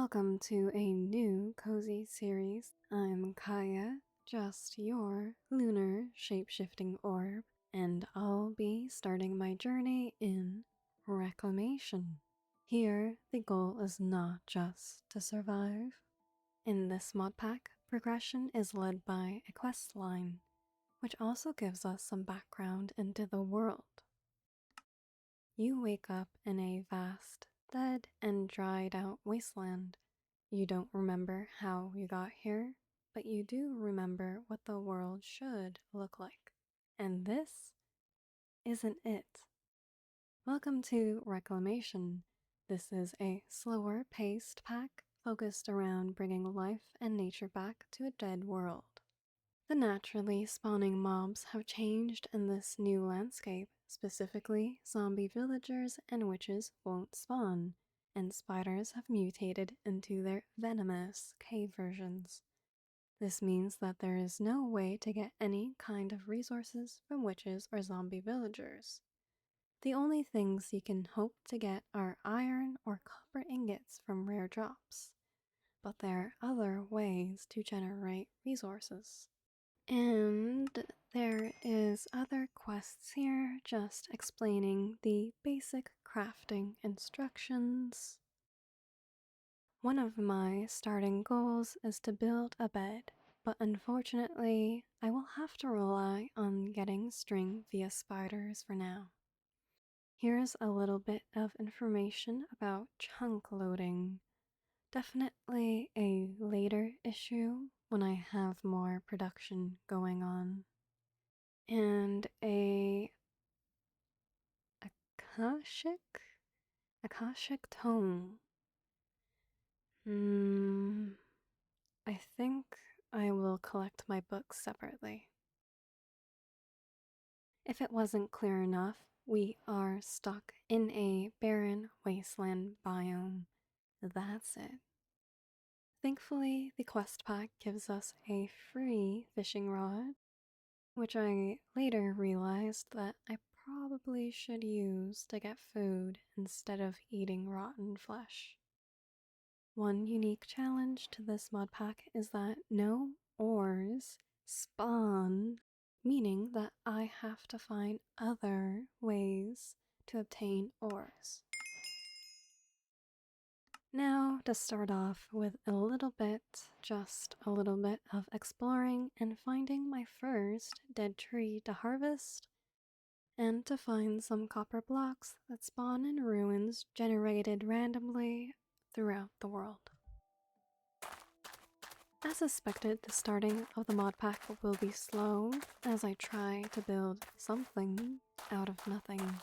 Welcome to a new cozy series. I'm Kaya, just your lunar shape-shifting orb, and I'll be starting my journey in Reclamation. Here, the goal is not just to survive. In this mod pack, progression is led by a quest line, which also gives us some background into the world. You wake up in a vast, dead and dried out wasteland. You don't remember how you got here, but you do remember what the world should look like. And this isn't it. Welcome to Reclamation. This is a slower paced pack focused around bringing life and nature back to a dead world. The naturally spawning mobs have changed in this new landscape. Specifically, zombie villagers and witches won't spawn, and spiders have mutated into their venomous cave versions. This means that there is no way to get any kind of resources from witches or zombie villagers. The only things you can hope to get are iron or copper ingots from rare drops, but there are other ways to generate resources. And there is other quests here just explaining the basic crafting instructions. One of my starting goals is to build a bed, but unfortunately I will have to rely on getting string via spiders for now. Here's a little bit of information about chunk loading. Definitely a later issue when I have more production going on. And a Akashic tome. I think I will collect my books separately. If it wasn't clear enough, we are stuck in a barren wasteland biome. That's it. Thankfully, the quest pack gives us a free fishing rod, which I later realized that I probably should use to get food instead of eating rotten flesh. One unique challenge to this mod pack is that no ores spawn, meaning that I have to find other ways to obtain ores. Now, to start off with just a little bit of exploring and finding my first dead tree to harvest, and to find some copper blocks that spawn in ruins generated randomly throughout the world. As suspected, the starting of the mod pack will be slow as I try to build something out of nothing.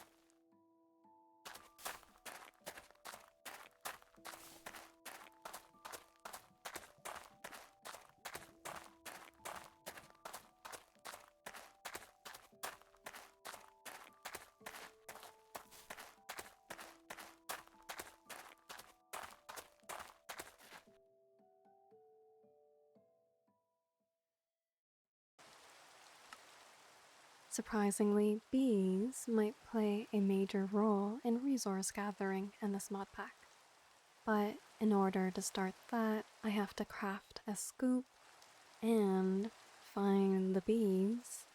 Surprisingly, bees might play a major role in resource gathering in this mod pack. But in order to start that, I have to craft a scoop and find the bees.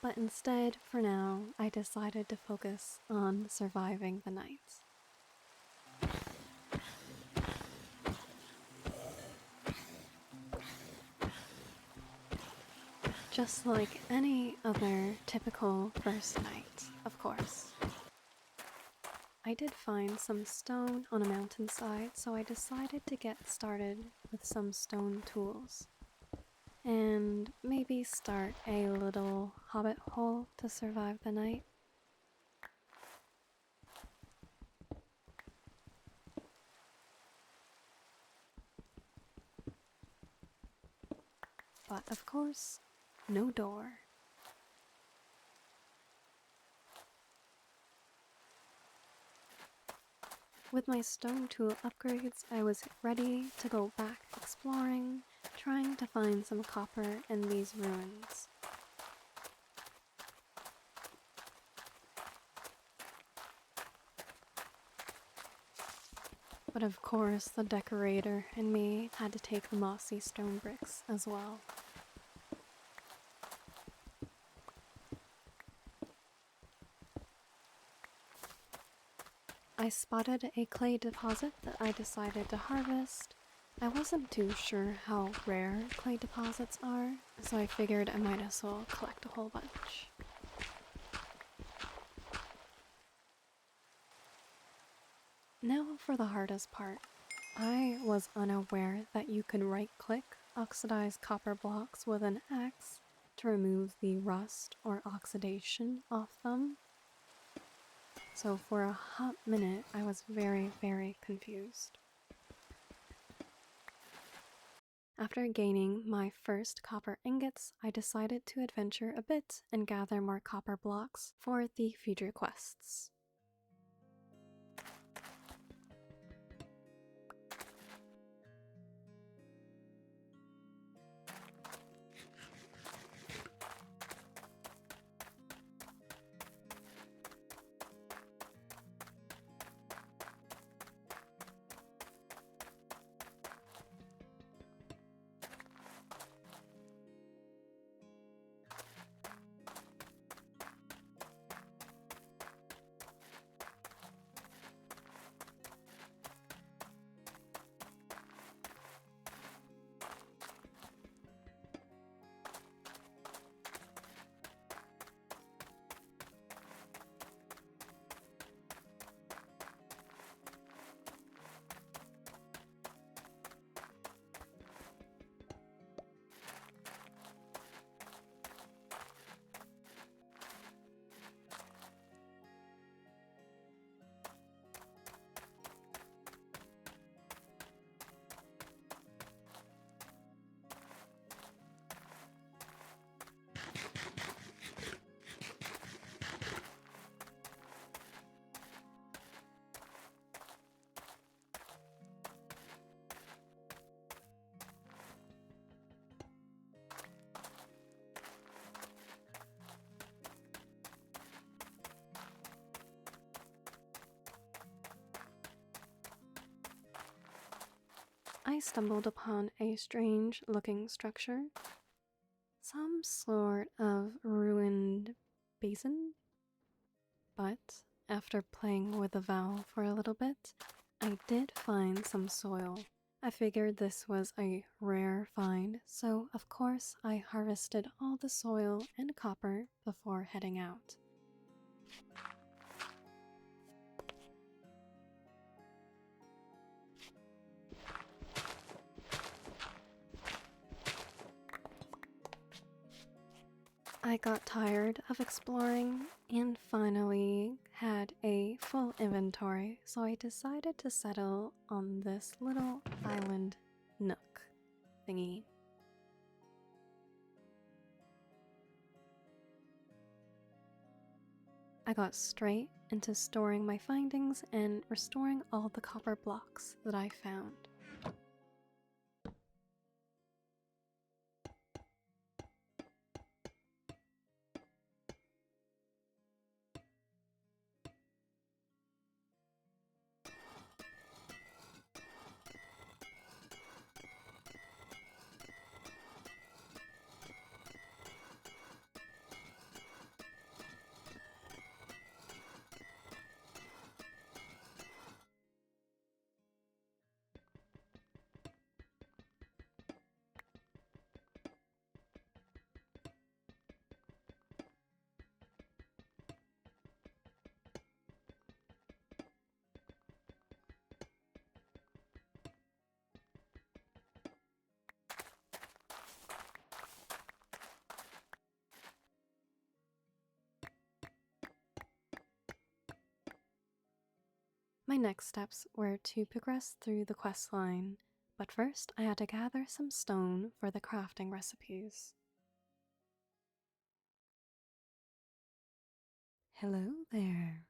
But instead, for now, I decided to focus on surviving the night. Just like any other typical first night, of course. I did find some stone on a mountainside, so I decided to get started with some stone tools. And maybe start a little hobbit hole to survive the night. But of course, no door. With my stone tool upgrades, I was ready to go back exploring, trying to find some copper in these ruins. but of course the decorator in me had to take the mossy stone bricks as well. I spotted a clay deposit that I decided to harvest. I wasn't too sure how rare clay deposits are, so I figured I might as well collect a whole bunch. Now for the hardest part. I was unaware that you could right-click oxidize copper blocks with an axe to remove the rust or oxidation off them. So for a hot minute, I was very, very confused. After gaining my first copper ingots, I decided to adventure a bit and gather more copper blocks for the future quests. I stumbled upon a strange looking structure. Some sort of ruined basin. But after playing with the valve for a little bit, I did find some soil. I figured this was a rare find, so of course I harvested all the soil and copper before heading out. I got tired of exploring and finally had a full inventory, so I decided to settle on this little island nook thingy. I got straight into storing my findings and restoring all the copper blocks that I found. My next steps were to progress through the quest line, but first I had to gather some stone for the crafting recipes. Hello there.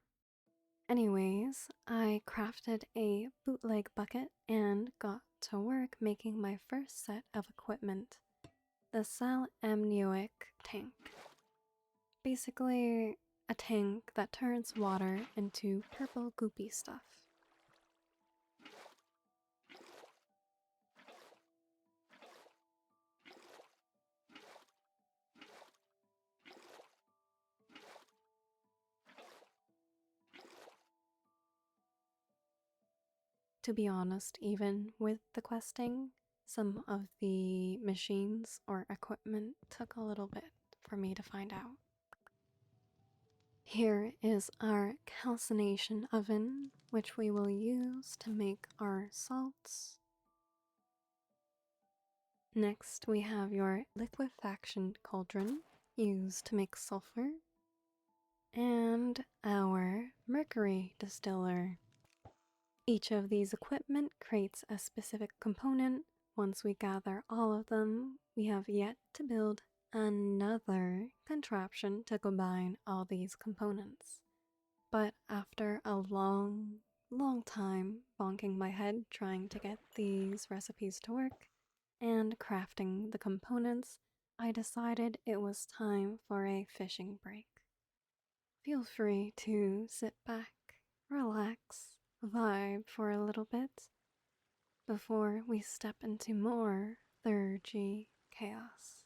Anyways, I crafted a bootleg bucket and got to work making my first set of equipment, the amniotic tank. Basically, a tank that turns water into purple goopy stuff. To be honest, even with the questing, some of the machines or equipment took a little bit for me to find out. Here is our calcination oven, which we will use to make our salts. Next, we have your liquefaction cauldron, used to make sulfur, and our mercury distiller. Each of these equipment creates a specific component. Once we gather all of them, we have yet to build another contraption to combine all these components. But after a long time bonking my head trying to get these recipes to work and crafting the components, I decided it was time for a fishing break. Feel free to sit back, relax, vibe for a little bit before we step into more 3G chaos.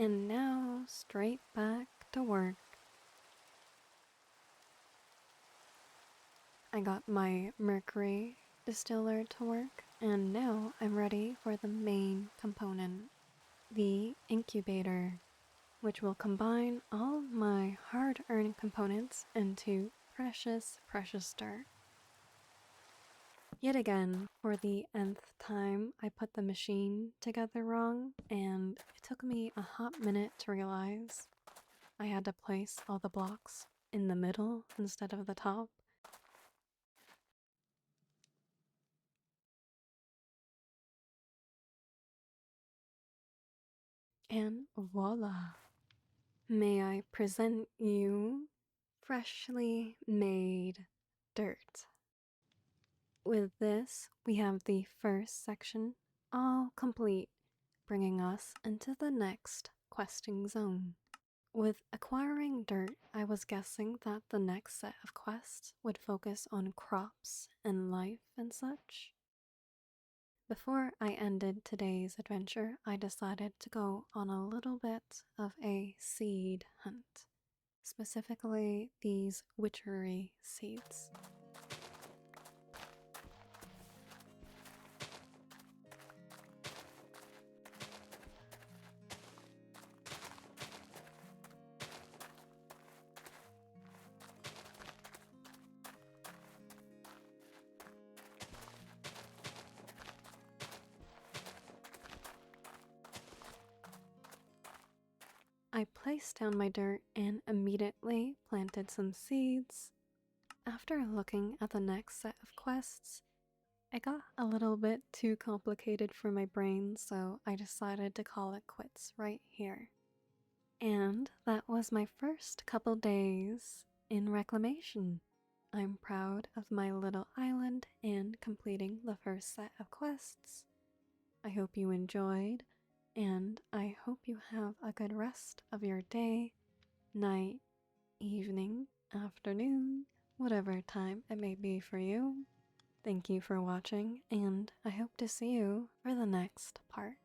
And now straight back to work. I got my mercury distiller to work, and now I'm ready for the main component, the incubator, which will combine all my hard-earned components into precious dirt. Yet again, for the nth time, I put the machine together wrong, and it took me a hot minute to realize I had to place all the blocks in the middle instead of the top. And voila! May I present you freshly made dirt. With this, we have the first section all complete, bringing us into the next questing zone. With acquiring dirt, I was guessing that the next set of quests would focus on crops and life and such. Before I ended today's adventure, I decided to go on a little bit of a seed hunt, specifically these witchery seeds. I placed down my dirt and immediately planted some seeds. After looking at the next set of quests, it got a little bit too complicated for my brain, so I decided to call it quits right here. And that was my first couple days in Reclamation. I'm proud of my little island and completing the first set of quests. I hope you enjoyed, and I hope you have a good rest of your day, night, evening, afternoon, whatever time it may be for you. Thank you for watching, and I hope to see you for the next part.